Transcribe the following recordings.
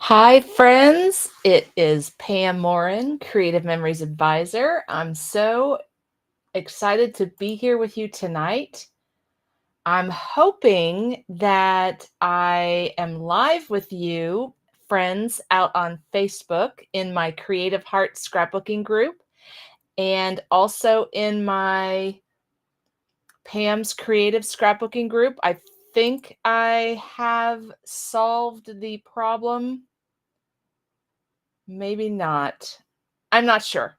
Hi, friends. It is Pam Morin, Creative Memories Advisor. I'm so excited to be here with you tonight. I'm hoping that I am live with you, friends, out on Facebook in my Creative Heart scrapbooking group and also in my Pam's Creative Scrapbooking group. I think I have solved the problem. Maybe not. I'm not sure.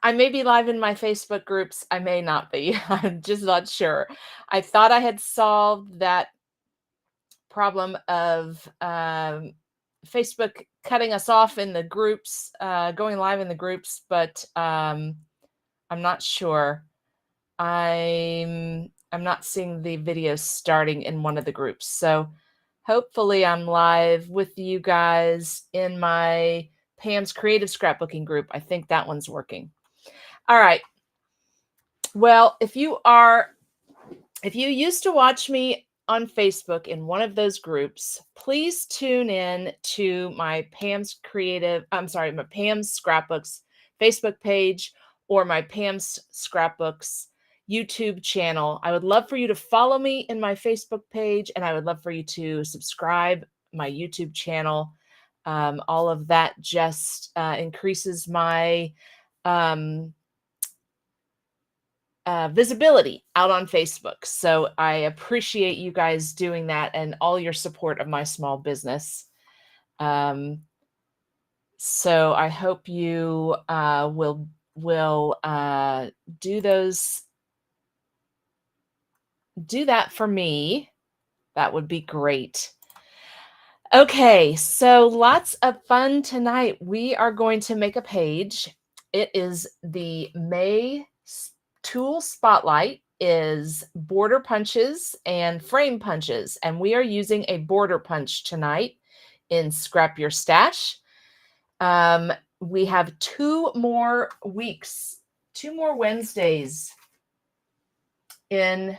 I may be live in my Facebook groups. I may not be. I'm just not sure. I thought I had solved that problem of Facebook cutting us off in the groups, going live in the groups, but I'm not sure. I'm not seeing the video starting in one of the groups. So hopefully I'm live with you guys in my Pam's Creative Scrapbooking group. I think that one's working. All right. Well, if you used to watch me on Facebook in one of those groups, please tune in to my Pam's Scrapbooks Facebook page or my Pam's Scrapbooks YouTube channel. I would love for you to follow me in my Facebook page, and I would love for you to subscribe my YouTube channel. All of that just increases my visibility out on Facebook. So I appreciate you guys doing that and all your support of my small business. So I hope you will do that for me. That would be great. Okay, so lots of fun tonight. We are going to make a page. It is the May tool spotlight is border punches and frame punches, and we are using a border punch tonight in Scrap Your Stash. We have 2 more weeks, 2 more Wednesdays in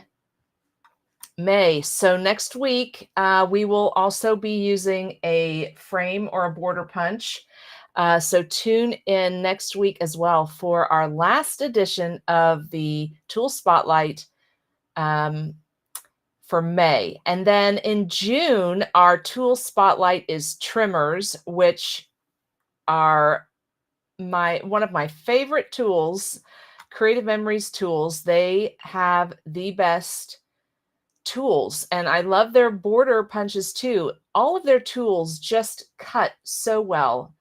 May. So next week, we will also be using a frame or a border punch. So tune in next week as well for our last edition of the Tool Spotlight for May. And then in June, our Tool Spotlight is trimmers, which are one of my favorite tools, Creative Memories tools. They have the best tools, and I love their border punches too. All of their tools just cut so well.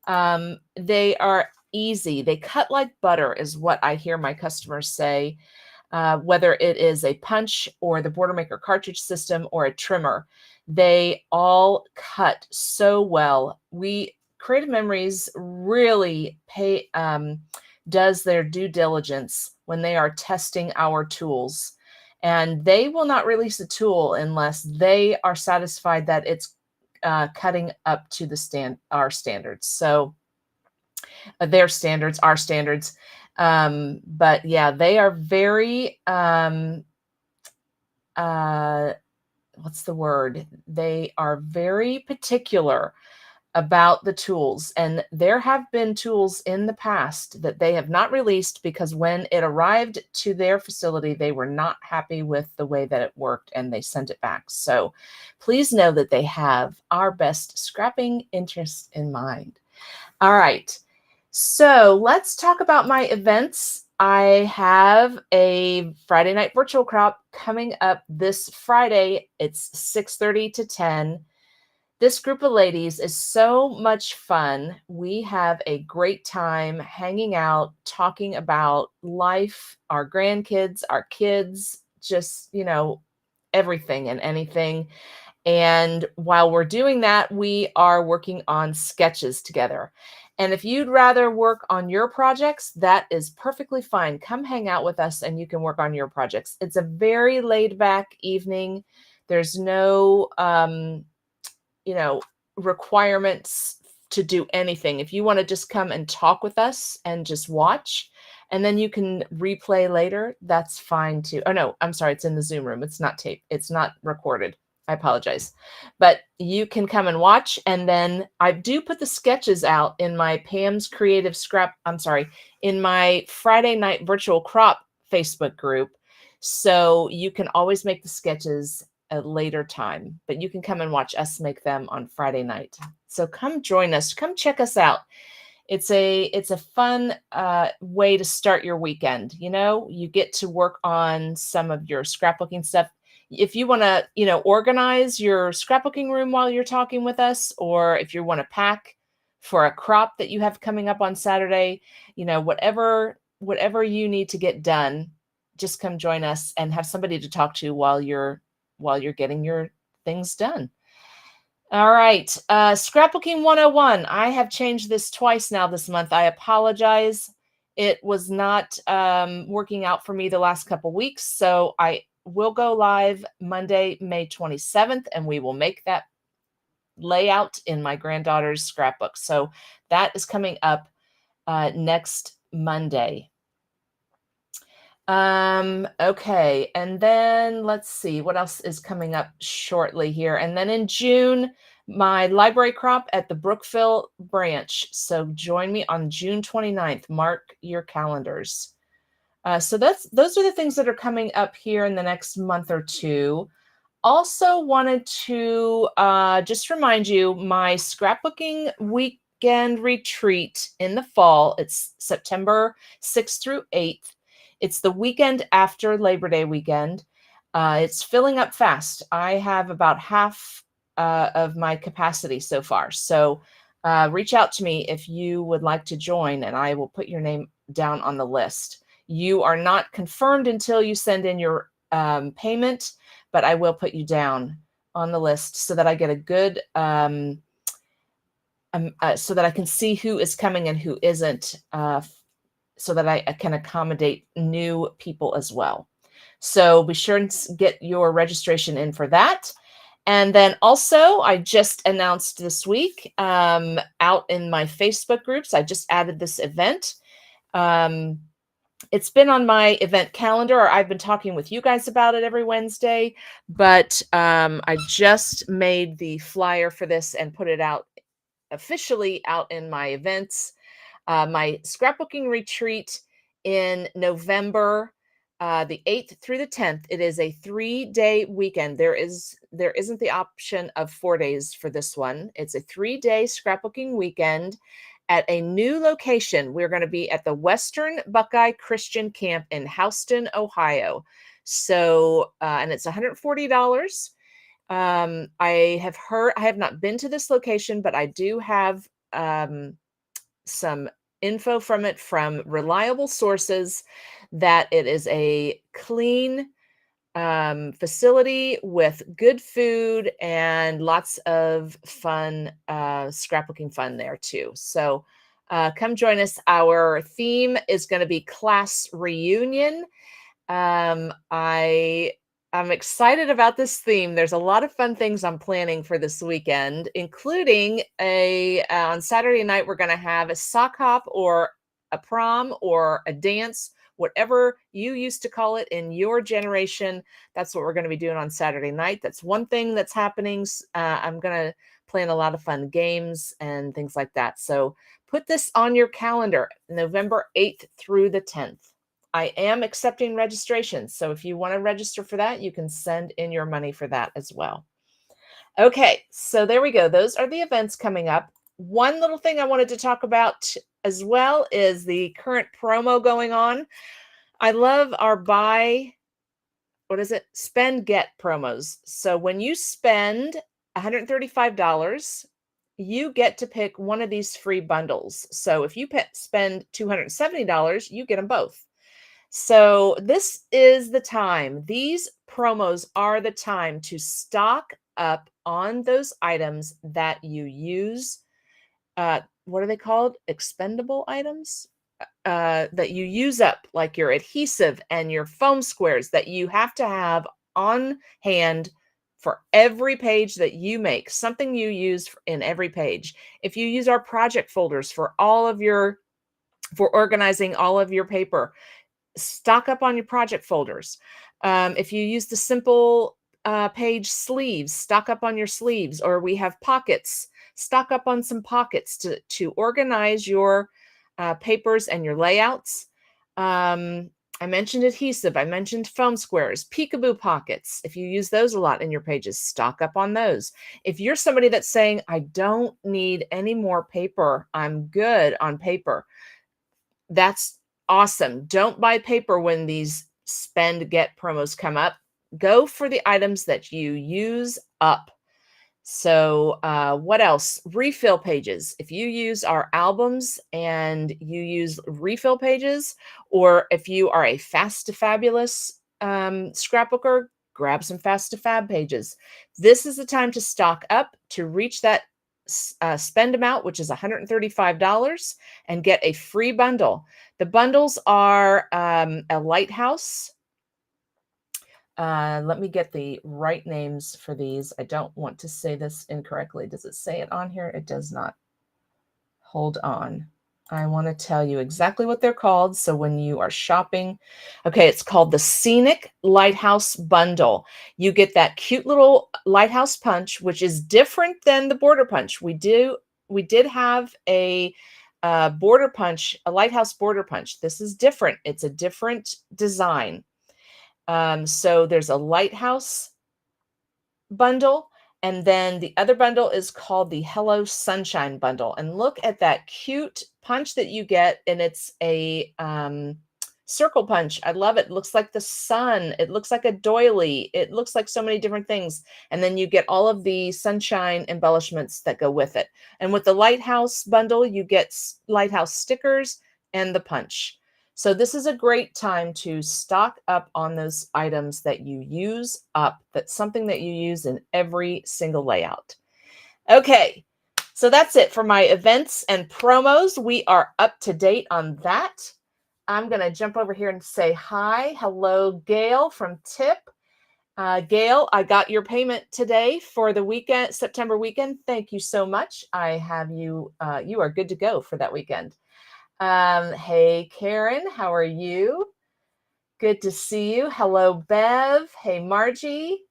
They are easy. They cut like butter is what I hear my customers say, whether it is a punch or the Border Maker cartridge system or a trimmer. They all cut so well. Creative Memories really does their due diligence when they are testing our tools. And they will not release a tool unless they are satisfied that it's cutting up to our standards. So their standards, our standards. But yeah, they are very, what's the word? They are very particular about the tools, and there have been tools in the past that they have not released because when it arrived to their facility, they were not happy with the way that it worked and they sent it back. So please know that they have our best scrapping interests in mind. All right, so let's talk about my events. I have a Friday night virtual crop coming up this Friday. It's 6:30 to 10. This group of ladies is so much fun. We have a great time hanging out, talking about life, our grandkids, our kids, just, everything and anything. And while we're doing that, we are working on sketches together. And if you'd rather work on your projects, that is perfectly fine. Come hang out with us and you can work on your projects. It's a very laid back evening. There's no, requirements to do anything. If you want to just come and talk with us and just watch, and then you can replay later, that's fine too. Oh no, I'm sorry, it's in the Zoom room. It's not taped. It's not recorded. I apologize. But you can come and watch. And then I do put the sketches out in my Pam's Creative Scrap, I'm sorry, in my Friday Night Virtual Crop Facebook group. So you can always make the sketches a later time, but you can come and watch us make them on Friday night. So come join us, come check us out. It's a fun way to start your weekend. You know, you get to work on some of your scrapbooking stuff. If you want to, organize your scrapbooking room while you're talking with us, or if you want to pack for a crop that you have coming up on Saturday, whatever you need to get done, just come join us and have somebody to talk to while you're getting your things done. All right. Scrapbooking 101. I have changed this twice now this month. I apologize. It was not working out for me the last couple weeks. So I will go live Monday, May 27th, and we will make that layout in my granddaughter's scrapbook. So that is coming up next Monday. Okay. And then let's see what else is coming up shortly here. And then in June, my library crop at the Brookville branch. So join me on June 29th. Mark your calendars. So those are the things that are coming up here in the next month or two. Also wanted to just remind you, my scrapbooking weekend retreat in the fall, it's September 6th through 8th. It's the weekend after Labor Day weekend. It's filling up fast. I have about half of my capacity so far. So reach out to me if you would like to join, and I will put your name down on the list. You are not confirmed until you send in your payment, but I will put you down on the list so that I get a good, so that I can see who is coming and who isn't, so that I can accommodate new people as well. So be sure to get your registration in for that. And then also, I just announced this week out in my Facebook groups, I just added this event. It's been on my event calendar, or I've been talking with you guys about it every Wednesday, but I just made the flyer for this and put it out officially out in my events. My scrapbooking retreat in November, the 8th through the 10th. It is a 3-day weekend. There isn't the option of 4 days for this one. It's a 3-day scrapbooking weekend at a new location. We're going to be at the Western Buckeye Christian Camp in Houston, Ohio. So, and it's $140. I have not been to this location, but I do have some info from it from reliable sources that it is a clean facility with good food and lots of fun, scrapbooking fun there too. So come join us. Our theme is going to be class reunion. I'm excited about this theme. There's a lot of fun things I'm planning for this weekend, including on Saturday night, we're going to have a sock hop or a prom or a dance, whatever you used to call it in your generation. That's what we're going to be doing on Saturday night. That's one thing that's happening. I'm going to plan a lot of fun games and things like that. So put this on your calendar, November 8th through the 10th. I am accepting registrations. So if you want to register for that, you can send in your money for that as well. Okay, so there we go. Those are the events coming up. One little thing I wanted to talk about as well is the current promo going on. I love our spend, get promos. So when you spend $135, you get to pick one of these free bundles. So if you spend $270, you get them both. So this is the time. These promos are the time to stock up on those items that you use. What are they called? Expendable items? That you use up, like your adhesive and your foam squares that you have to have on hand for every page that you make, something you use in every page. If you use our project folders for organizing all of your paper, stock up on your project folders. If you use the simple page sleeves, stock up on your sleeves, or we have pockets, stock up on some pockets to organize your papers and your layouts. I mentioned adhesive. I mentioned foam squares, peekaboo pockets. If you use those a lot in your pages, stock up on those. If you're somebody that's saying, I don't need any more paper, I'm good on paper, that's awesome. Don't buy paper when these spend get promos come up. Go for the items that you use up. So what else? Refill pages. If you use our albums and you use refill pages, or if you are a Fast to Fabulous scrapbooker, grab some Fast to Fab pages. This is the time to stock up to reach that spend amount, which is $135, and get a free bundle. The bundles are a lighthouse. Let me get the right names for these. I don't want to say this incorrectly. Does it say it on here? It does not. Hold on. I want to tell you exactly what they're called. So when you are shopping, okay, it's called the Scenic Lighthouse Bundle. You get that cute little lighthouse punch, which is different than the border punch. We did have a border punch, a lighthouse border punch. This is different. It's a different design. So there's a lighthouse bundle, and then the other bundle is called the Hello Sunshine bundle. And look at that cute punch that you get, and it's a circle punch. I love it. It looks like the sun. It looks like a doily. It looks like so many different things. And then you get all of the sunshine embellishments that go with it. And with the lighthouse bundle, you get lighthouse stickers and the punch. So this is a great time to stock up on those items that you use up. That's something that you use in every single layout. Okay, so that's it for my events and promos. We are up to date on that. I'm going to jump over here and say hi. Hello, Gail from Tip. Gail, I got your payment today for the weekend, September weekend. Thank you so much. I have you, you are good to go for that weekend. Hey, Karen, how are you? Good to see you. Hello, Bev. Hey, Margie.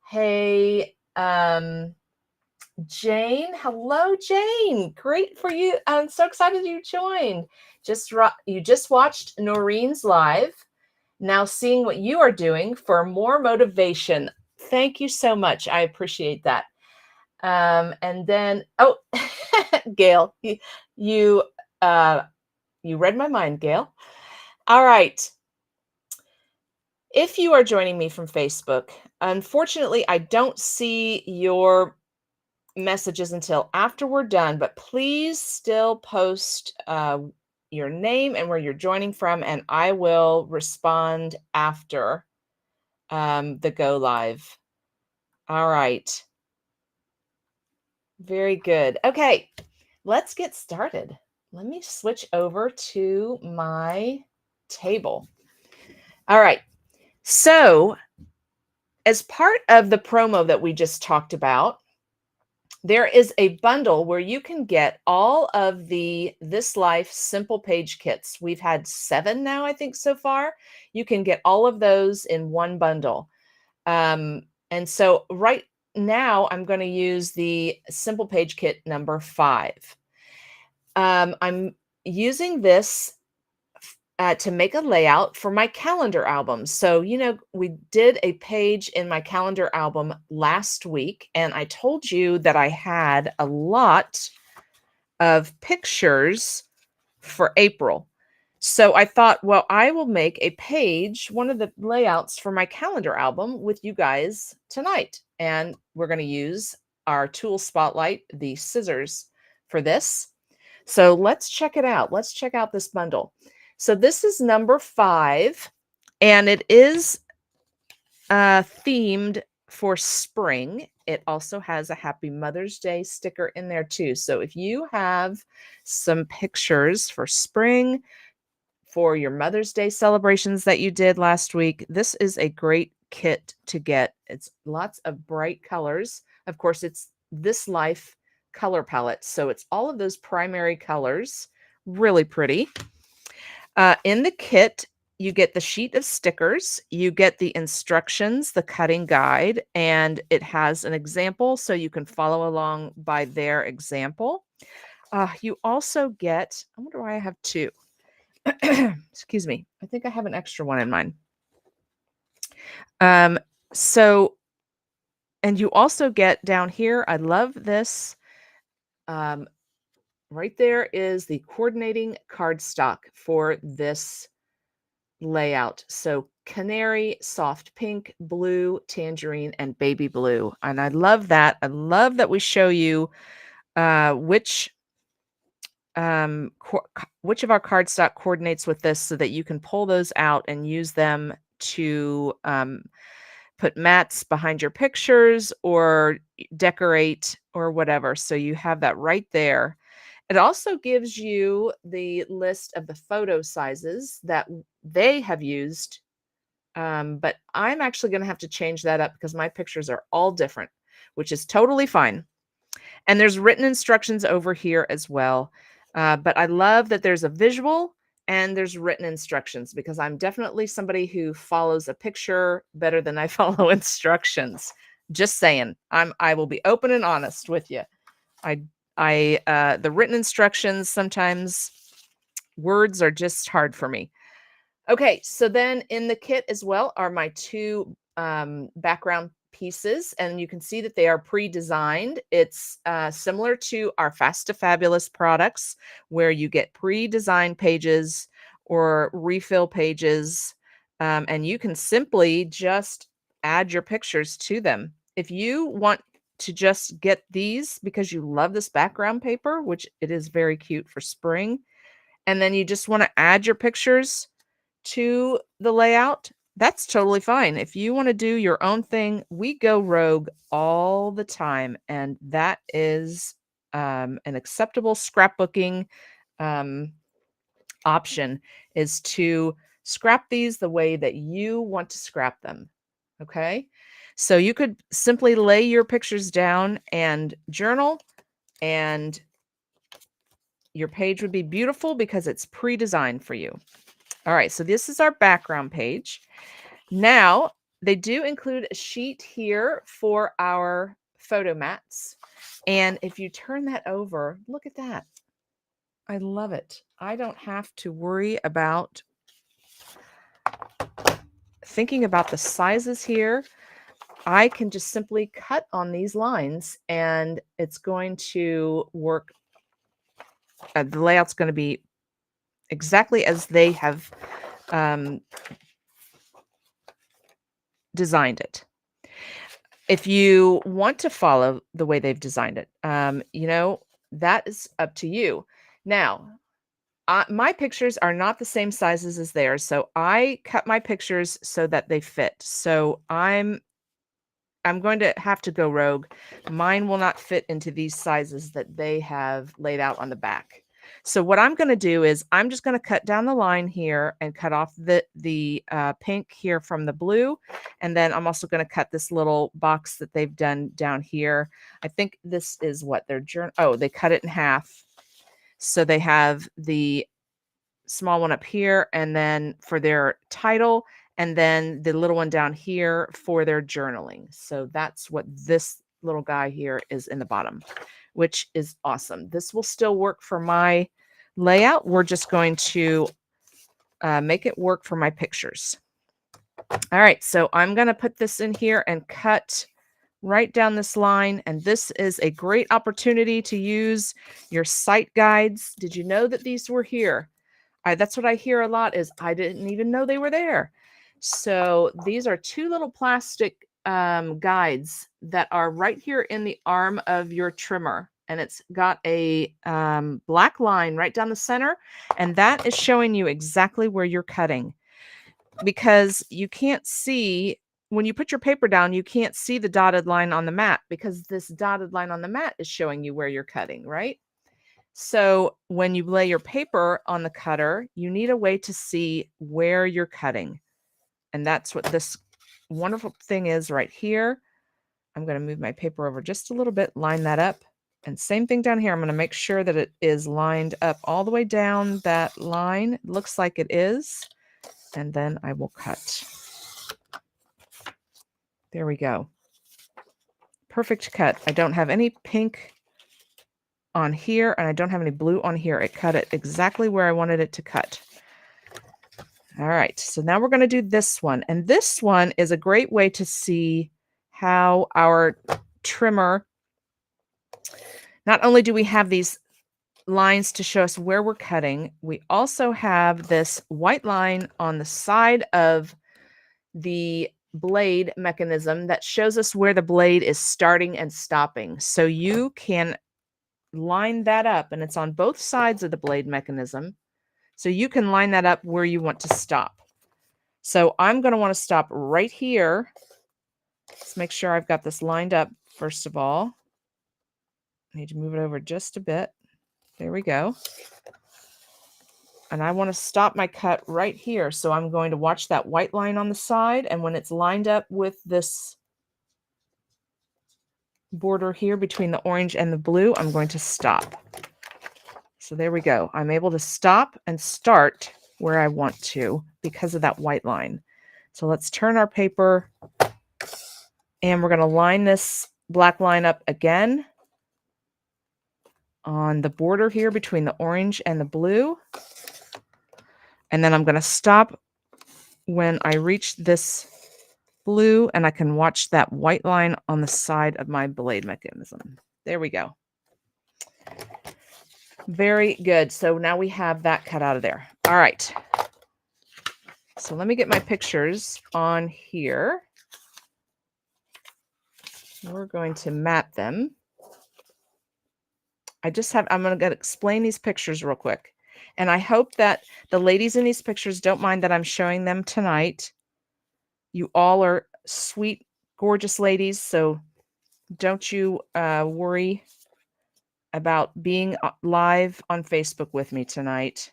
Hey, Jane. Hello, Jane. Great for you. I'm so excited you joined. You just watched Noreen's live. Now seeing what you are doing for more motivation. Thank you so much. I appreciate that. And then, oh, Gail, you read my mind, Gail. All right. If you are joining me from Facebook, unfortunately, I don't see your messages until after we're done, but please still post your name and where you're joining from, and I will respond after the go live. All right. Very good. Okay, let's get started. Let me switch over to my table. All right. So as part of the promo that we just talked about, there is a bundle where you can get all of the This Life simple page kits. We've had 7 now, I think, so far. You can get all of those in one bundle. And so right now I'm going to use the simple page kit number 5. I'm using this to make a layout for my calendar album. So, you know, we did a page in my calendar album last week, and I told you that I had a lot of pictures for April. So I thought, well, I will make a page, one of the layouts for my calendar album with you guys tonight. And we're going to use our tool spotlight, the scissors, for this. So let's check it out. Let's check out this bundle. So this is number 5, and it is themed for spring. It also has a Happy Mother's Day sticker in there too. So if you have some pictures for spring, for your Mother's Day celebrations that you did last week, this is a great kit to get. It's lots of bright colors. Of course, it's This Life color palette. So it's all of those primary colors. Really pretty. In the kit, you get the sheet of stickers, you get the instructions, the cutting guide, and it has an example so you can follow along by their example. You also get, I wonder why I have two. Excuse me. I think I have an extra one in mine. Um, so, and you also get down here, I love this. Right there is the coordinating cardstock for this layout. So canary, soft pink, blue, tangerine, and baby blue. And I love that. I love that we show you which which of our cardstock coordinates with this so that you can pull those out and use them to put mats behind your pictures or decorate or whatever. So you have that right there. It also gives you the list of the photo sizes that they have used. But I'm actually going to have to change that up because my pictures are all different, which is totally fine. And there's written instructions over here as well. But I love that there's a visual and there's written instructions because I'm definitely somebody who follows a picture better than I follow instructions. Just saying. I will be open and honest with you. The written instructions, sometimes words are just hard for me. Okay, so then in the kit as well are my two background pieces, and you can see that they are pre-designed. It's similar to our Fast to Fabulous products, where you get pre-designed pages or refill pages, and you can simply just add your pictures to them. If you want to just get these because you love this background paper, which it is very cute for spring, and then you just want to add your pictures to the layout, that's totally fine. If you want to do your own thing, we go rogue all the time, and that is an acceptable scrapbooking option, is to scrap these the way that you want to scrap them. Okay, so you could simply lay your pictures down and journal, and your page would be beautiful because it's pre-designed for you. All right, so this is our background page. Now, they do include a sheet here for our photo mats. And if you turn that over, look at that. I love it. I don't have to worry about thinking about the sizes here. I can just simply cut on these lines and it's going to work. The layout's going to be exactly as they have designed it. If you want to follow the way they've designed it, that is up to you. Now, my pictures are not the same sizes as theirs, so I cut my pictures so that they fit. So I'm going to have to go rogue. Mine will not fit into these sizes that they have laid out on the back. So what I'm going to do is I'm just going to cut down the line here and cut off the pink here from the blue. And then I'm also going to cut this little box that they've done down here. I think this is what their journal. Oh, they cut it in half. So they have the small one up here and then for their title, and then the little one down here for their journaling. So that's what this little guy here is in the bottom, which is awesome. This will still work for my layout. We're just going to make it work for my pictures. All right, so I'm going to put this in here and cut right down this line. And this is a great opportunity to use your site guides. Did you know that these were here? That's what I hear a lot is I didn't even know they were there. So these are two little plastic guides that are right here in the arm of your trimmer. And it's got a black line right down the center. And that is showing you exactly where you're cutting. Because you can't see, when you put your paper down, you can't see the dotted line on the mat because this dotted line on the mat is showing you where you're cutting, right? So when you lay your paper on the cutter, you need a way to see where you're cutting. And that's what this wonderful thing is right here. I'm going to move my paper over just a little bit, line that up. And same thing down here. I'm going to make sure that it is lined up all the way down that line. It looks like it is. and then I will cut. There we go. Perfect cut. I don't have any pink on here, and I don't have any blue on here. It cut it exactly where I wanted it to cut. All right, so now we're going to do this one. And this one is a great way to see how our trimmer, not only do we have these lines to show us where we're cutting, we also have this white line on the side of the blade mechanism that shows us where the blade is starting and stopping. So you can line that up, and it's on both sides of the blade mechanism. So you can line that up where you want to stop. So I'm going to want to stop right here. Let's make sure I've got this lined up first of all. I need to move it over just a bit. There we go. And I want to stop my cut right here. So I'm going to watch that white line on the side. And when it's lined up with this border here between the orange and the blue, I'm going to stop. So there we go. I'm able to stop and start where I want to because of that white line. So let's turn our paper, and we're going to line this black line up again on the border here between the orange and the blue. And then I'm going to stop when I reach this blue, and I can watch that white line on the side of my blade mechanism. There we go. Very good. So now we have that cut out of there. All right. So let me get my pictures on here. We're going to map them. I'm going to explain these pictures real quick. And I hope that the ladies in these pictures don't mind that I'm showing them tonight. You all are sweet, gorgeous ladies. So don't you worry about being live on Facebook with me tonight.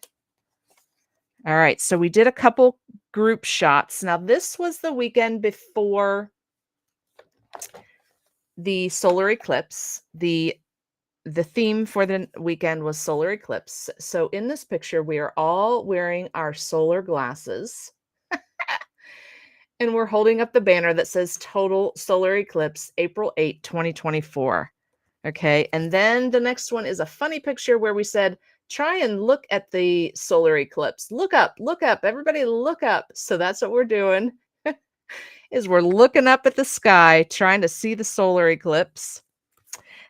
All right, so we did a couple group shots. Now, this was the weekend before the solar eclipse. The theme for the weekend was solar eclipse. So in this picture, we are all wearing our solar glasses. And we're holding up the banner that says Total Solar Eclipse, April 8, 2024. Okay, and then the next one is a funny picture where we said, try and look at the solar eclipse. Look up, everybody look up. So that's what we're doing, is we're looking up at the sky, trying to see the solar eclipse.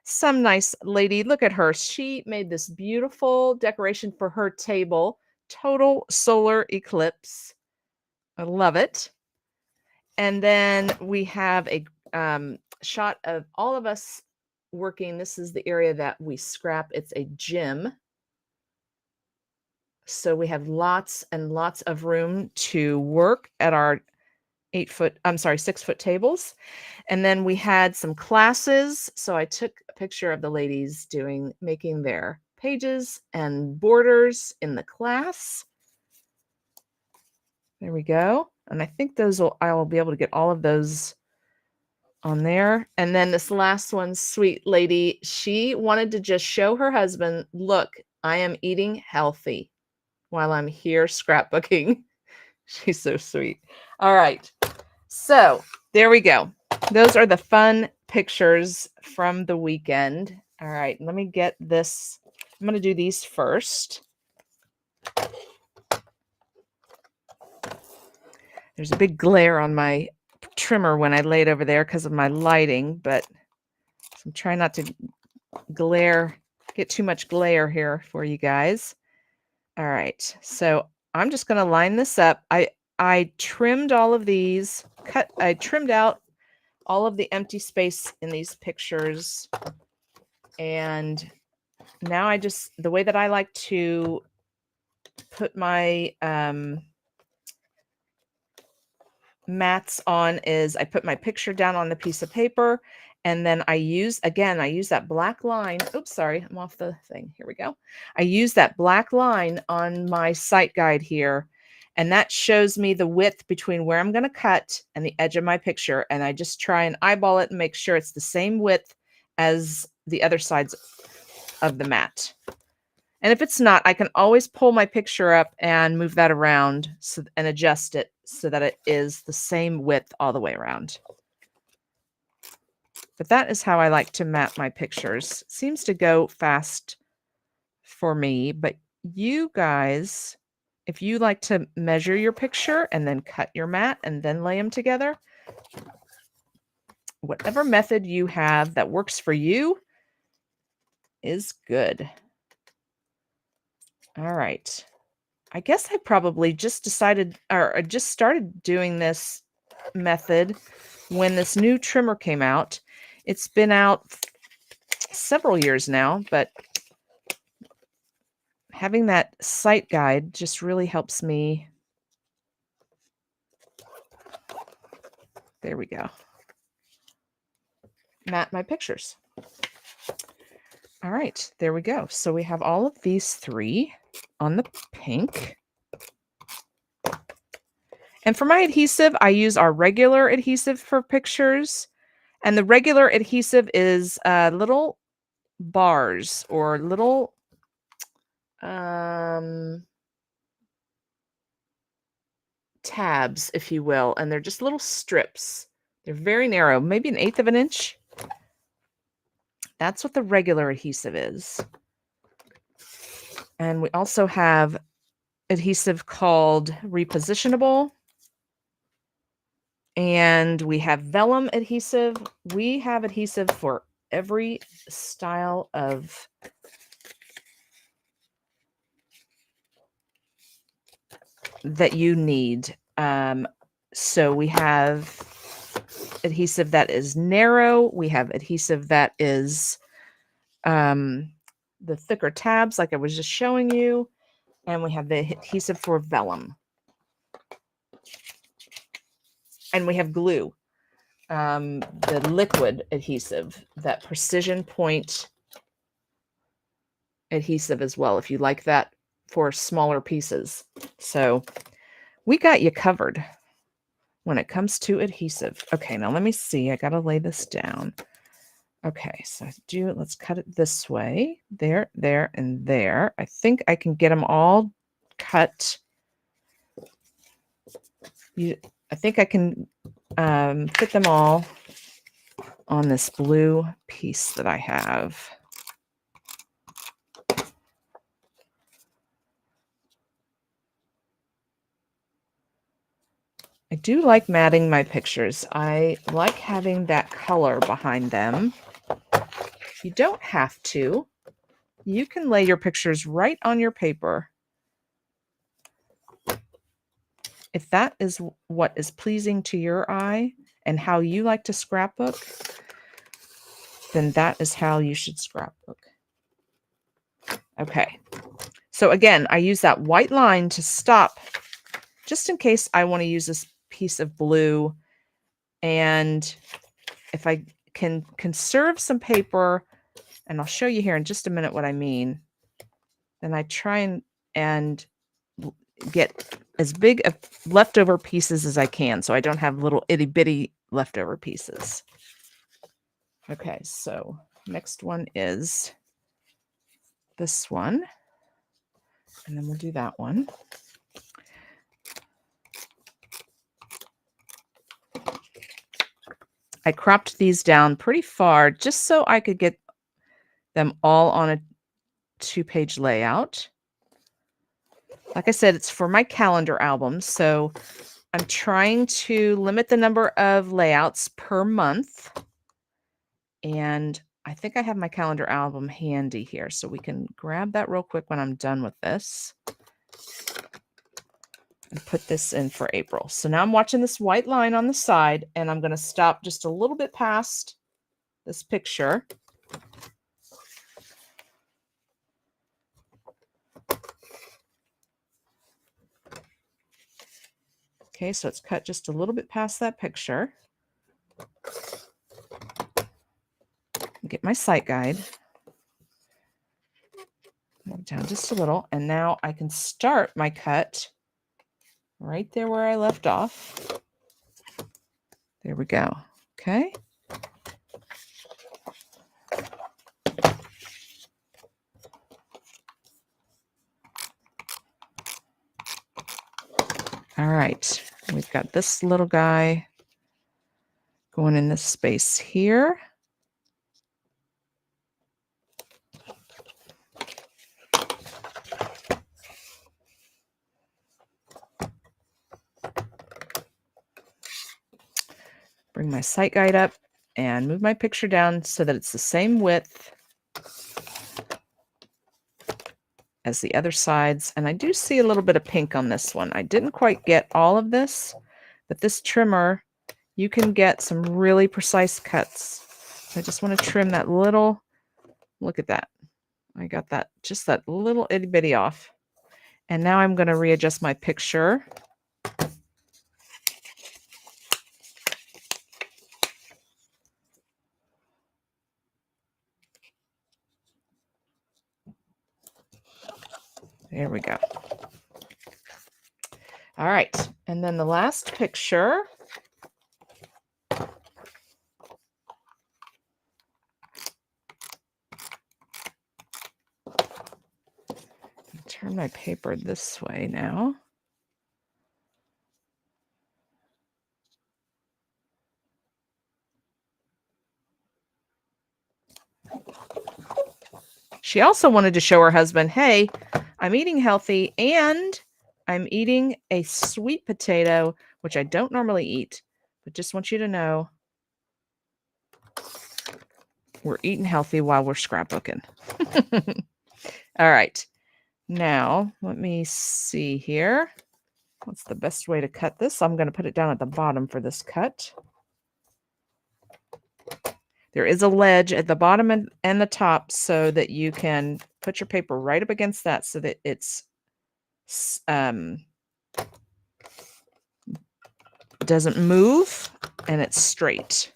Some nice lady, look at her. She made this beautiful decoration for her table, Total Solar Eclipse. I love it. And then we have a shot of all of us working. This is the area that we scrap. It's a gym. So we have lots and lots of room to work at our 6-foot tables. And then we had some classes. So I took a picture of the ladies making their pages and borders in the class. There we go. And I think I will be able to get all of those on there. And then this last one, sweet lady, she wanted to just show her husband, look, I am eating healthy while I'm here scrapbooking. She's so sweet. All right. So there we go. Those are the fun pictures from the weekend. All right. Let me get this. I'm going to do these first. There's a big glare on my trimmer when I laid over there because of my lighting, but I'm trying not to get too much glare here for you guys. All right, so I'm just going to line this up. I trimmed all of these, I trimmed out all of the empty space in these pictures, and now the way that I like to put my mats on is I put my picture down on the piece of paper, and then I use that black line. Oops, sorry, I'm off the thing. Here we go. I use that black line on my site guide here, and that shows me the width between where I'm going to cut and the edge of my picture, and I just try and eyeball it and make sure it's the same width as the other sides of the mat. And if it's not, I can always pull my picture up and move that around and adjust it so that it is the same width all the way around. But that is how I like to mat my pictures. Seems to go fast for me, but you guys, if you like to measure your picture and then cut your mat and then lay them together, whatever method you have that works for you is good. All right. I guess I probably just decided, or I just started doing this method when this new trimmer came out. It's been out several years now, but having that sight guide just really helps me. There we go. Mat my pictures. All right, there we go. So we have all of these three on the pink. And for my adhesive, I use our regular adhesive for pictures. And the regular adhesive is little bars or little tabs, if you will. And they're just little strips. They're very narrow, maybe 1/8 of an inch. That's what the regular adhesive is. And we also have adhesive called repositionable. And we have vellum adhesive. We have adhesive for every style of that you need. So we have adhesive that is narrow. We have adhesive that is the thicker tabs, like I was just showing you. And we have the adhesive for vellum. And we have glue, the liquid adhesive, that precision point adhesive as well, if you like that for smaller pieces. So we got you covered when it comes to adhesive. Okay, now let me see. I got to lay this down. Okay, so let's cut it this way. There, there, and there. I think I can get them all cut. I think I can fit them all on this blue piece that I have. I do like matting my pictures. I like having that color behind them. You don't have to. You can lay your pictures right on your paper. If that is what is pleasing to your eye and how you like to scrapbook, then that is how you should scrapbook. Okay. So again, I use that white line to stop just in case I want to use this piece of blue. And if I can conserve some paper, and I'll show you here in just a minute what I mean, then I try and get as big of leftover pieces as I can so I don't have little itty bitty leftover pieces. Okay, so next one is this one, and then we'll do that one. I cropped these down pretty far just so I could get them all on a 2-page layout. Like I said, it's for my calendar album, so I'm trying to limit the number of layouts per month. And I think I have my calendar album handy here, so we can grab that real quick when I'm done with this and put this in for April. So now I'm watching this white line on the side, and I'm going to stop just a little bit past this picture. Okay, so it's cut just a little bit past that picture. Get my sight guide. Down just a little, and now I can start my cut right there where I left off. There we go. Okay. All right, we've got this little guy going in this space here. Bring my sight guide up and move my picture down so that it's the same width as the other sides. And I do see a little bit of pink on this one. I didn't quite get all of this, but this trimmer, you can get some really precise cuts. So I just want to trim that little, look at that. I got that, just that little itty bitty off. And now I'm going to readjust my picture. There we go. All right. And then the last picture. Turn my paper this way now. She also wanted to show her husband, hey, I'm eating healthy and I'm eating a sweet potato, which I don't normally eat, but just want you to know we're eating healthy while we're scrapbooking. All right. Now, let me see here. What's the best way to cut this? I'm going to put it down at the bottom for this cut. There is a ledge at the bottom and the top so that you can put your paper right up against that so that it's doesn't move and it's straight.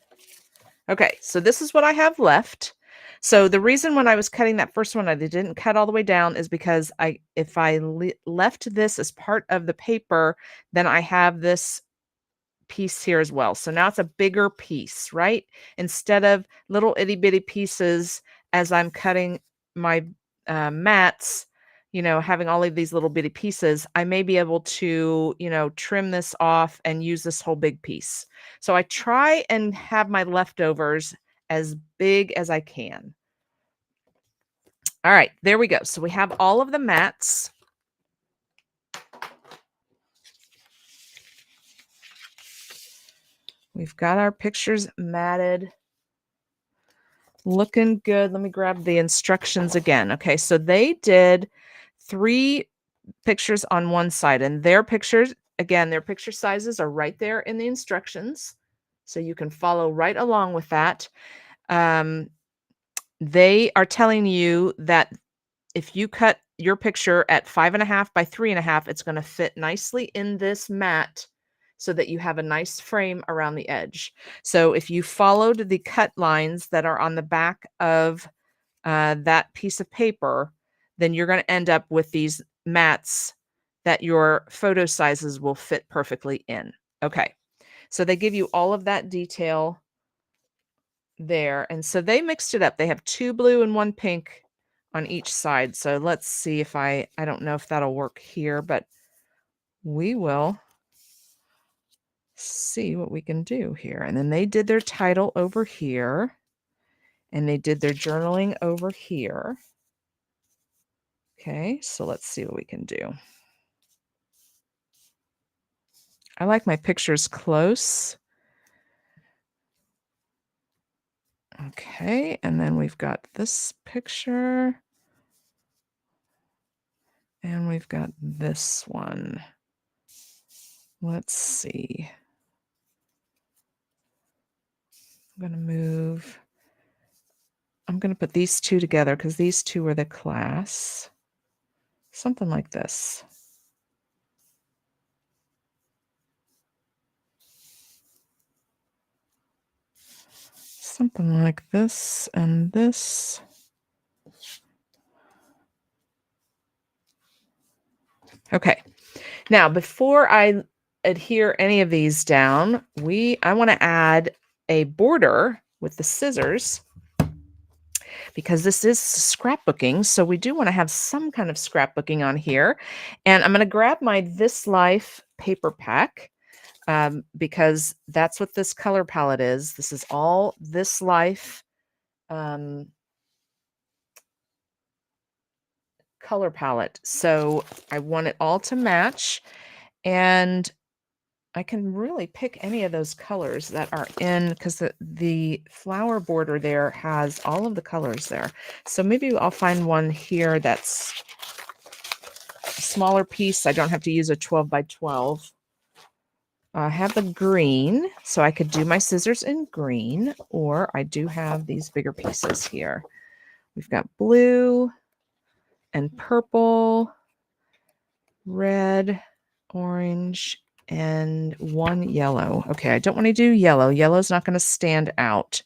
Okay, so this is what I have left. So the reason when I was cutting that first one, I didn't cut all the way down is because if I left this as part of the paper, then I have this piece here as well. So now it's a bigger piece, right? Instead of little itty bitty pieces as I'm cutting my mats, having all of these little bitty pieces, I may be able to, trim this off and use this whole big piece. So I try and have my leftovers as big as I can. All right, there we go. So we have all of the mats. We've got our pictures matted. Looking good. Let me grab the instructions again. Okay, so they did 3 pictures on one side, and their pictures, again, their picture sizes are right there in the instructions. So you can follow right along with that. They are telling you that if you cut your picture at 5.5 by 3.5, it's going to fit nicely in this mat so that you have a nice frame around the edge. So if you followed the cut lines that are on the back of that piece of paper, then you're going to end up with these mats that your photo sizes will fit perfectly in. Okay, so they give you all of that detail there. And so they mixed it up. They have 2 blue and 1 pink on each side. So let's see if I don't know if that'll work here, but we will see what we can do here. And then they did their title over here, and they did their journaling over here. Okay, so let's see what we can do. I like my pictures close. Okay, and then we've got this picture. And we've got this one. Let's see. I'm going to put these 2 together because these 2 are the class. Something like this. Something like this and this. Okay. Now, before I adhere any of these down, I want to add a border with the scissors. because this is scrapbooking. So we do want to have some kind of scrapbooking on here. And I'm going to grab my This Life paper pack because that's what this color palette is. This is all This Life color palette. So I want it all to match, and I can really pick any of those colors that are in, because the flower border there has all of the colors there. So maybe I'll find one here that's a smaller piece. I don't have to use a 12 by 12. I have a green, so I could do my scissors in green, or I do have these bigger pieces here. We've got blue and purple, red, orange, and one yellow. Okay, I don't want to do yellow. Yellow's not going to stand out.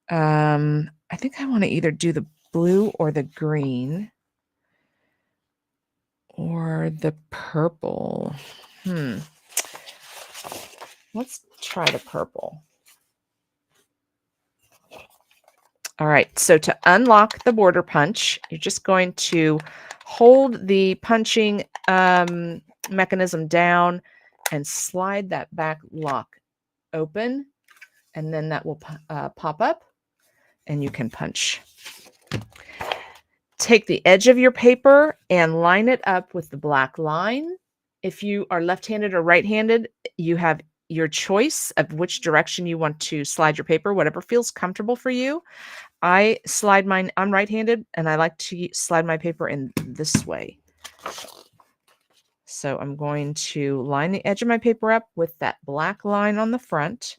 I think I want to either do the blue or the green or the purple. Let's try the purple. All right, so to unlock the border punch, you're just going to hold the punching mechanism down and slide that back lock open, and then that will pop up and you can punch. Take the edge of your paper and line it up with the black line. If you are left-handed or right-handed, you have your choice of which direction you want to slide your paper, whatever feels comfortable for you. I slide mine, I'm right-handed, and I like to slide my paper in this way. So I'm going to line the edge of my paper up with that black line on the front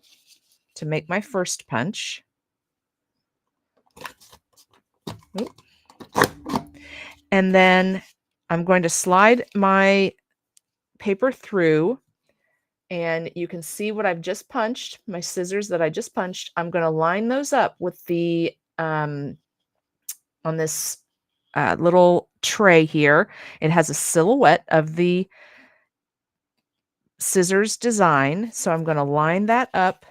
to make my first punch. Oop. And then I'm going to slide my paper through, and you can see what I've just punched, my scissors that I just punched. I'm going to line those up with the, on this little tray here. It has a silhouette of the scissors design. So I'm going to line that up,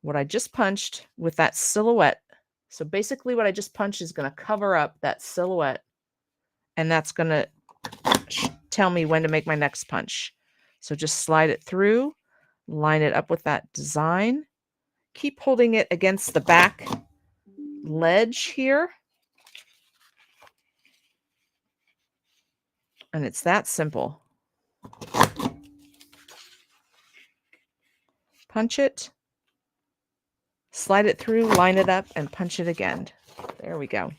what I just punched, with that silhouette. So basically what I just punched is going to cover up that silhouette, and that's going to tell me when to make my next punch. So just slide it through, line it up with that design, keep holding it against the back ledge here. And it's that simple. Punch it, slide it through, line it up, and punch it again. There we go.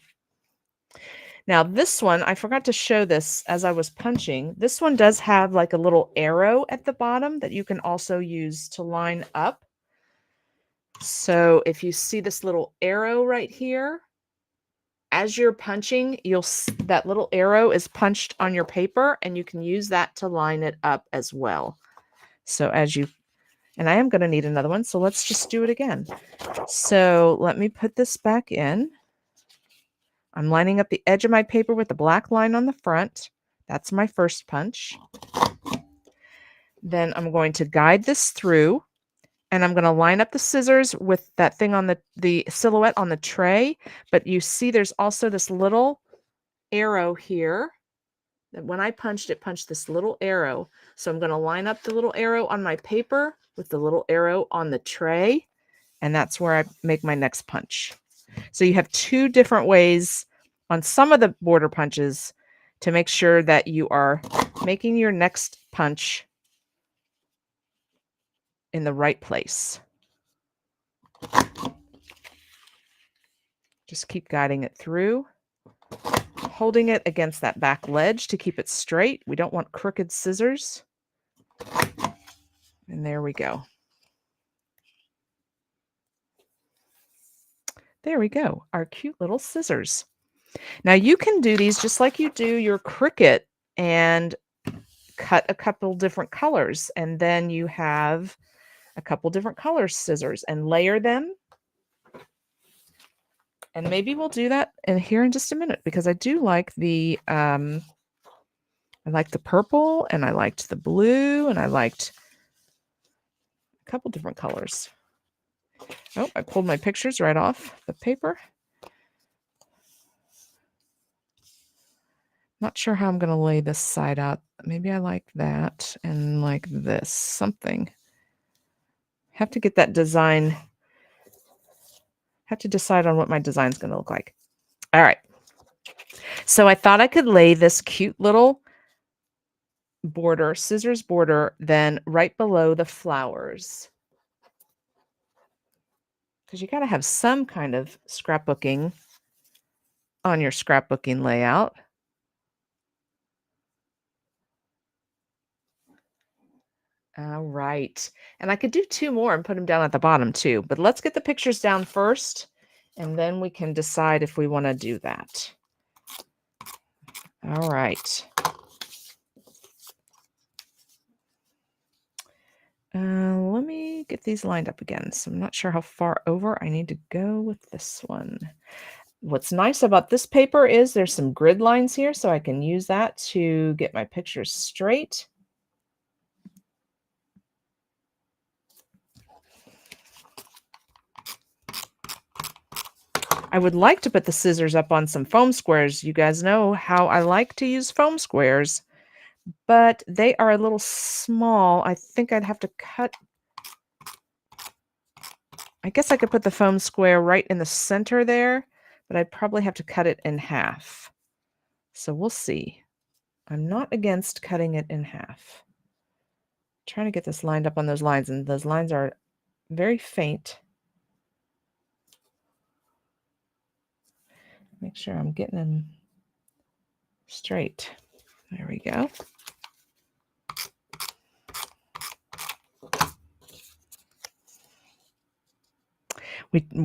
Now this one, I forgot to show this as I was punching. This one does have like a little arrow at the bottom that you can also use to line up. So if you see this little arrow right here, as you're punching, that little arrow is punched on your paper, and you can use that to line it up as well. So and I am going to need another one, so let's just do it again. So let me put this back in. I'm lining up the edge of my paper with the black line on the front. That's my first punch. Then I'm going to guide this through, and I'm going to line up the scissors with that thing on the silhouette on the tray. But you see there's also this little arrow here that when I punched, it punched this little arrow. So I'm going to line up the little arrow on my paper with the little arrow on the tray, and that's where I make my next punch. So you have two different ways on some of the border punches to make sure that you are making your next punch in the right place. Just keep guiding it through, holding it against that back ledge to keep it straight. We don't want crooked scissors. And there we go. There we go, our cute little scissors. Now you can do these just like you do your Cricut and cut a couple different colors, and then you have a couple different color scissors and layer them. And maybe we'll do that here in just a minute, because I do like the I like the purple, and I liked the blue, and I liked a couple different colors. Oh, I pulled my pictures right off the paper. Not sure how I'm going to lay this side out. Maybe I like that and like this, something. Have to get that design. Have to decide on what my design's going to look like. All right. So I thought I could lay this cute little border, scissors border, then right below the flowers. Because you got to have some kind of scrapbooking on your scrapbooking layout. All right. And I could do 2 more and put them down at the bottom too, but let's get the pictures down first, and then we can decide if we want to do that. All right. Let me get these lined up again. So I'm not sure how far over I need to go with this one. What's nice about this paper is there's some grid lines here, so I can use that to get my pictures straight. I would like to put the scissors up on some foam squares. You guys know how I like to use foam squares, but they are a little small. I think I'd have to cut. I guess I could put the foam square right in the center there, but I'd probably have to cut it in half. So we'll see. I'm not against cutting it in half. I'm trying to get this lined up on those lines, and those lines are very faint. Make sure I'm getting them straight. There we go.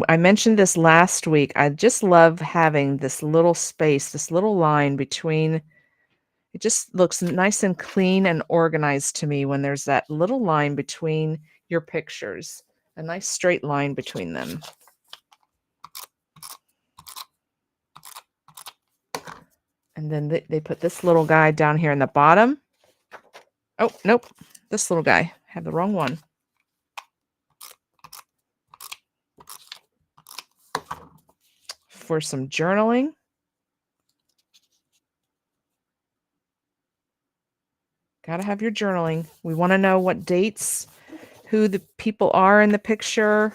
I mentioned this last week. I just love having this little space, this little line between. It just looks nice and clean and organized to me when there's that little line between your pictures, a nice straight line between them. And then they put this little guy down here in the bottom. Oh, nope. This little guy. Had the wrong one. For some journaling. Got to have your journaling. We want to know what dates, who the people are in the picture,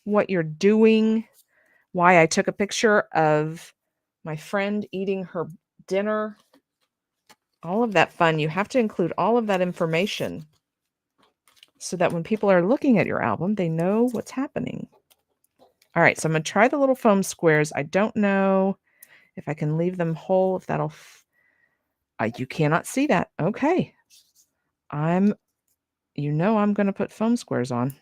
what you're doing, why I took a picture of my friend eating her dinner. All of that fun. You have to include all of that information so that when people are looking at your album, they know what's happening. All right, so I'm going to try the little foam squares. I don't know if I can leave them whole, if that'll... you cannot see that. Okay. I'm going to put foam squares on.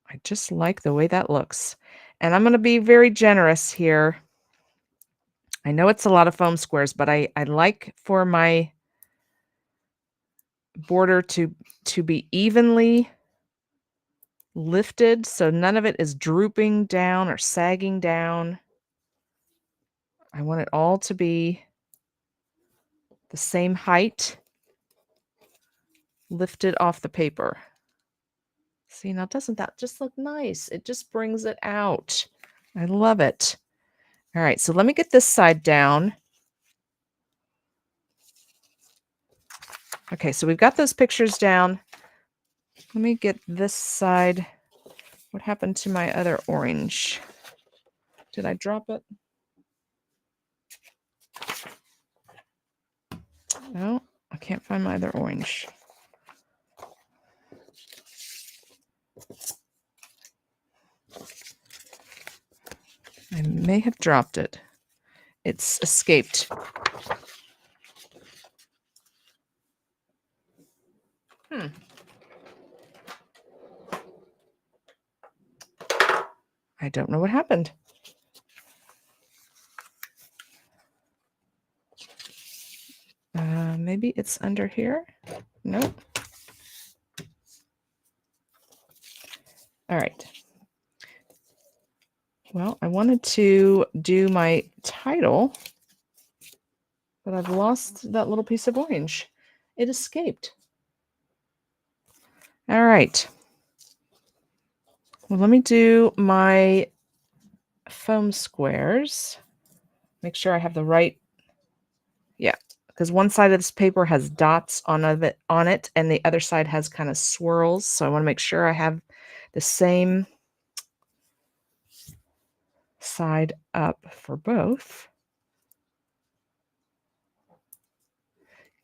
I just like the way that looks. And I'm going to be very generous here. I know it's a lot of foam squares, but I like for my border to be evenly lifted, so none of it is drooping down or sagging down. I want it all to be the same height, lifted off the paper. See, now doesn't that just look nice? It just brings it out. I love it. All right, so let me get this side down. Okay, so we've got those pictures down. Let me get this side. What happened to my other orange? Did I drop it? No, I can't find my other orange. I may have dropped it. It's escaped. I don't know what happened. Maybe it's under here. Nope. All right. Well, I wanted to do my title, but I've lost that little piece of orange. It escaped. All right. Well, let me do my foam squares. Make sure I have the right Yeah, because one side of this paper has dots on it, and the other side has kind of swirls. So I want to make sure I have the same side up for both.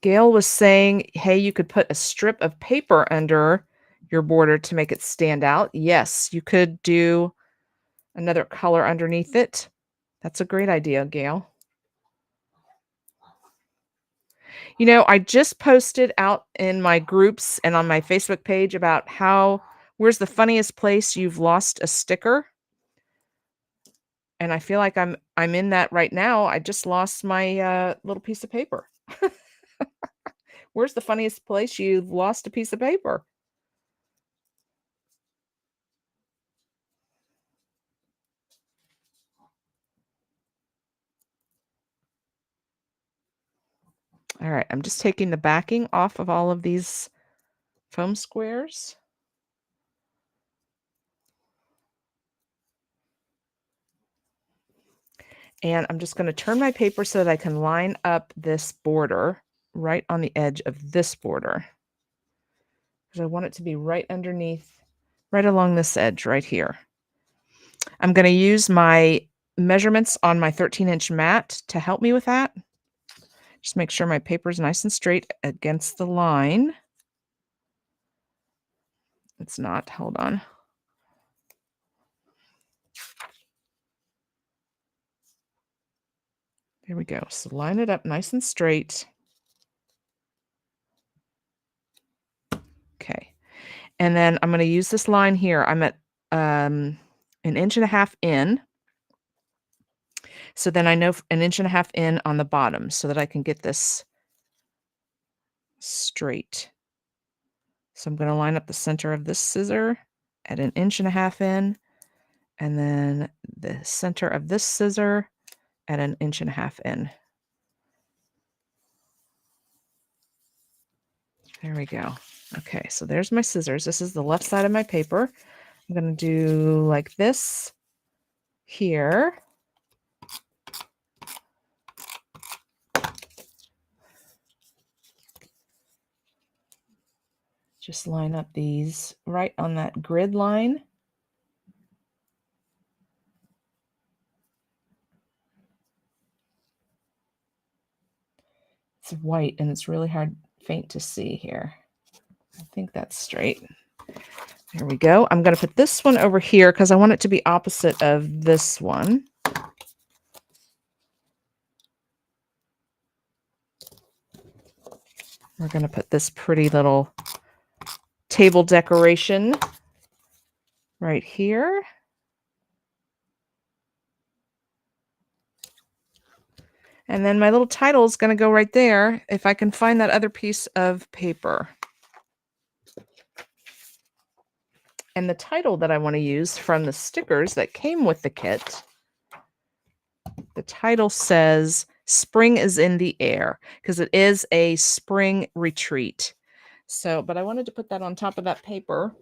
Gail was saying, hey, you could put a strip of paper under your border to make it stand out. Yes, you could do another color underneath it. That's a great idea, Gail. You know, I just posted out in my groups and on my Facebook page about where's the funniest place you've lost a sticker? And I feel like I'm in that right now. I just lost my little piece of paper. Where's the funniest place you've lost a piece of paper? All right, I'm just taking the backing off of all of these foam squares. And I'm just going to turn my paper so that I can line up this border right on the edge of this border. Because I want it to be right underneath, right along this edge right here. I'm going to use my measurements on my 13-inch mat to help me with that. Just make sure my paper is nice and straight against the line. It's not. Hold on. There we go. So line it up nice and straight. Okay. And then I'm going to use this line here. I'm at 1.5 inches in. So then I know 1.5 inches in on the bottom so that I can get this straight. So I'm going to line up the center of this scissor at 1.5 inches in, and then the center of this scissor at 1.5 inches in. There we go. Okay, so there's my scissors. This is the left side of my paper. I'm going to do like this here. Just line up these right on that grid line. It's white and it's really faint to see here. I think that's straight. There we go. I'm going to put this one over here because I want it to be opposite of this one. We're going to put this pretty little table decoration right here. And then my little title is going to go right there if I can find that other piece of paper. And the title that I want to use from the stickers that came with the kit, the title says, Spring is in the Air, because it is a spring retreat. So, but I wanted to put that on top of that paper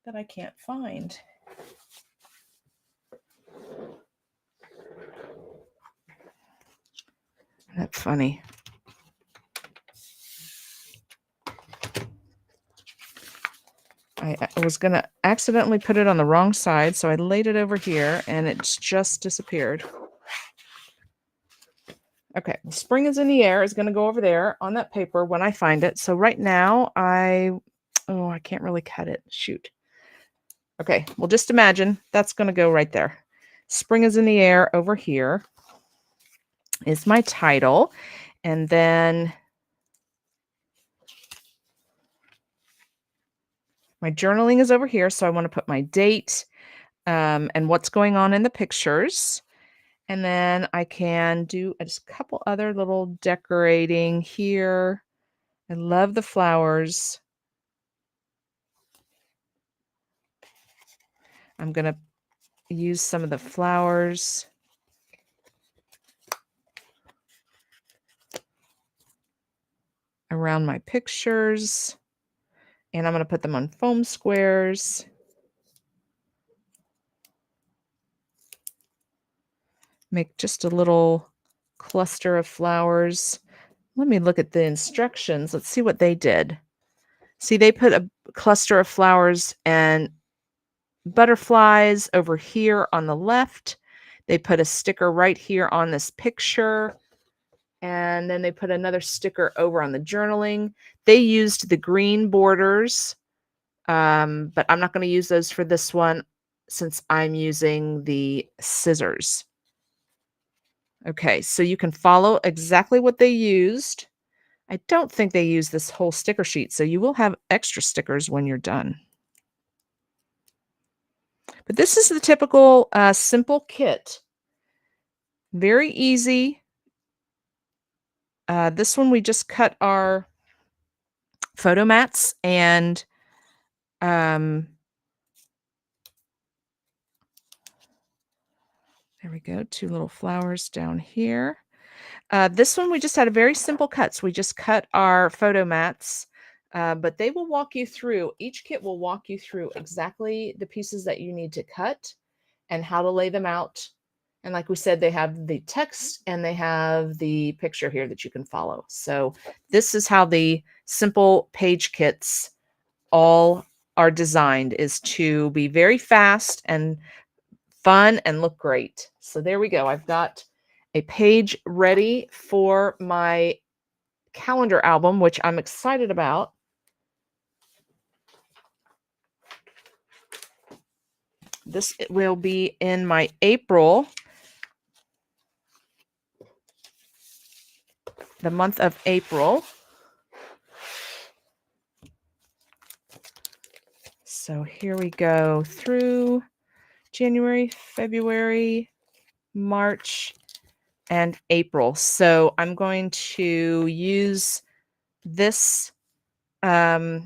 that I can't find. That's funny. I was going to accidentally put it on the wrong side, so I laid it over here, and it's just disappeared. Okay, Spring is in the Air is going to go over there on that paper when I find it. So right now, I can't really cut it. Shoot. Okay, well, just imagine that's going to go right there. Spring is in the Air over here is my title. And then my journaling is over here. So I want to put my date and what's going on in the pictures. And then I can do just a couple other little decorating here. I love the flowers. I'm going to use some of the flowers around my pictures. And I'm going to put them on foam squares. Make just a little cluster of flowers. Let me look at the instructions. Let's see what they did. See, they put a cluster of flowers and butterflies over here on the left. They put a sticker right here on this picture. And then they put another sticker over on the journaling. They used the green borders, but I'm not going to use those for this one since I'm using the scissors. Okay, so you can follow exactly what they used. I don't think they used this whole sticker sheet, so you will have extra stickers when you're done. But this is the typical simple kit. Very easy. This one we just cut our photo mats and there we go, 2 little flowers down here. This one we just had a very simple cuts. We just cut our photo mats, but they will walk you through, each kit will walk you through exactly the pieces that you need to cut and how to lay them out. And like we said, they have the text and they have the picture here that you can follow. So this is how the simple page kits all are designed, is to be very fast and fun and look great. So there we go. I've got a page ready for my calendar album, which I'm excited about. This will be in my April, the month of April. So here we go through January, February, March, and April. So I'm going to use this area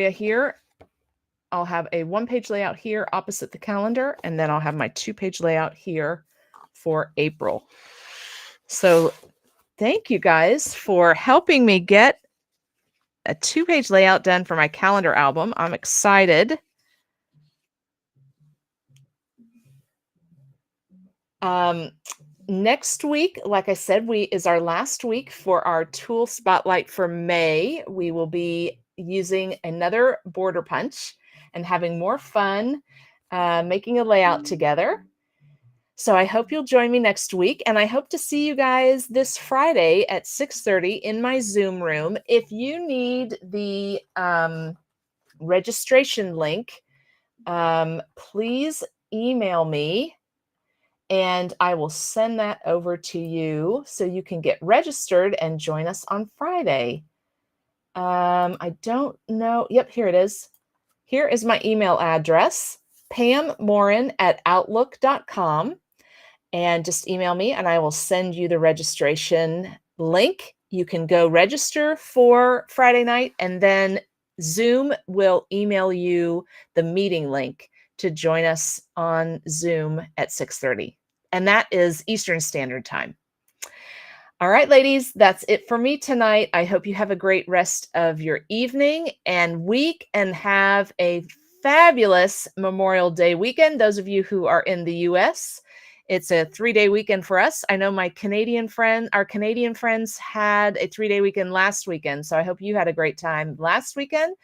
here. I'll have a 1-page layout here opposite the calendar, and then I'll have my 2-page layout here for April. So thank you guys for helping me get a 2-page layout done for my calendar album. I'm excited. Next week, like I said, is our last week for our tool spotlight for May. We will be using another border punch and having more fun making a layout together. So I hope you'll join me next week, and I hope to see you guys this Friday at 6:30 in my Zoom room. If you need the registration link, please email me and I will send that over to you so you can get registered and join us on Friday. I don't know. Yep, here it is. Here is my email address, pammorin@outlook.com. And just email me and I will send you the registration link. You can go register for Friday night, and then Zoom will email you the meeting link to join us on Zoom at 6:30. And that is Eastern Standard Time. All right, ladies, that's it for me tonight. I hope you have a great rest of your evening and week, and have a fabulous Memorial Day weekend. Those of you who are in the US, it's a 3-day weekend for us. I know our Canadian friends had a 3-day weekend last weekend. So I hope you had a great time last weekend.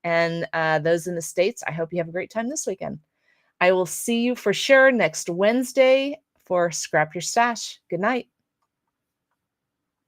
And those in the States, I hope you have a great time this weekend. I will see you for sure next Wednesday for Scrap Your Stash. Good night.